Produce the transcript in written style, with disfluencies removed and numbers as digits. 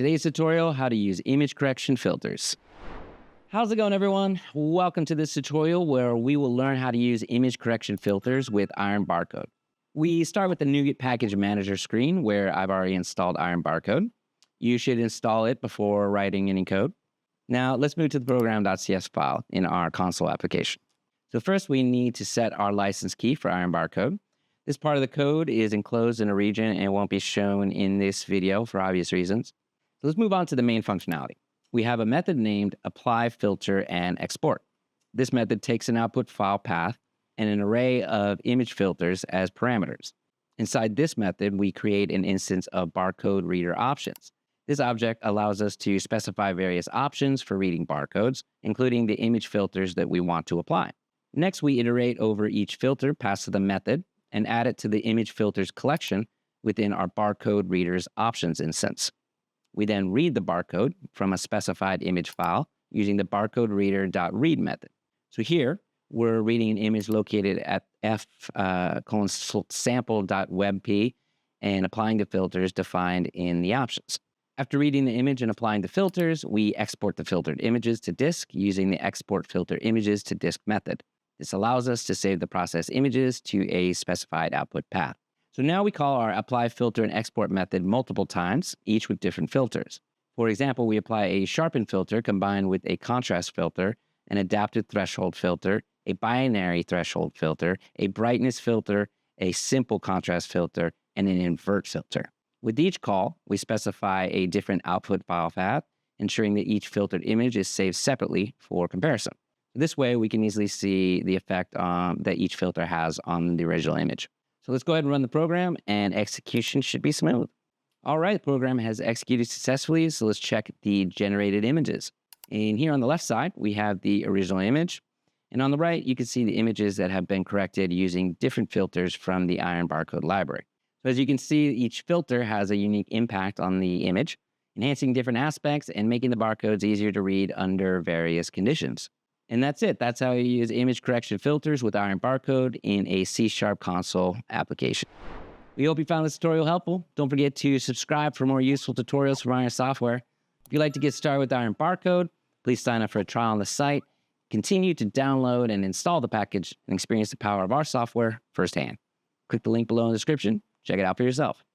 Today's tutorial, how to use image correction filters. How's it going, everyone? Welcome to this tutorial where we will learn how to use image correction filters with IronBarcode. We start with the NuGet Package Manager screen where I've already installed IronBarcode. You should install it before writing any code. Now let's move to the program.cs file in our console application. So first we need to set our license key for IronBarcode. This part of the code is enclosed in a region and won't be shown in this video for obvious reasons. So let's move on to the main functionality. We have a method named apply, filter, and export. This method takes an output file path and an array of image filters as parameters. Inside this method, we create an instance of barcode reader options. This object allows us to specify various options for reading barcodes, including the image filters that we want to apply. Next, we iterate over each filter passed to the method and add it to the image filters collection within our barcode readers options instance. We then read the barcode from a specified image file using the barcode reader.read method. So here, we're reading an image located at f:/sample.webp and applying the filters defined in the options. After reading the image and applying the filters, we export the filtered images to disk using the export filter images to disk method. This allows us to save the process images to a specified output path. So now we call our apply, filter, and export method multiple times, each with different filters. For example, we apply a sharpen filter combined with a contrast filter, an adaptive threshold filter, a binary threshold filter, a brightness filter, a simple contrast filter, and an invert filter. With each call, we specify a different output file path, ensuring that each filtered image is saved separately for comparison. This way, we can easily see the effect that each filter has on the original image. So let's go ahead and run the program, and execution should be smooth. All right, the program has executed successfully, so let's check the generated images. And here on the left side, we have the original image. And on the right, you can see the images that have been corrected using different filters from the IronBarcode library. So as you can see, each filter has a unique impact on the image, enhancing different aspects and making the barcodes easier to read under various conditions. And that's it. That's how you use image correction filters with IronBarcode in a C# console application. We hope you found this tutorial helpful. Don't forget to subscribe for more useful tutorials from Iron Software. If you'd like to get started with IronBarcode, please sign up for a trial on the site. Continue to download and install the package and experience the power of our software firsthand. Click the link below in the description. Check it out for yourself.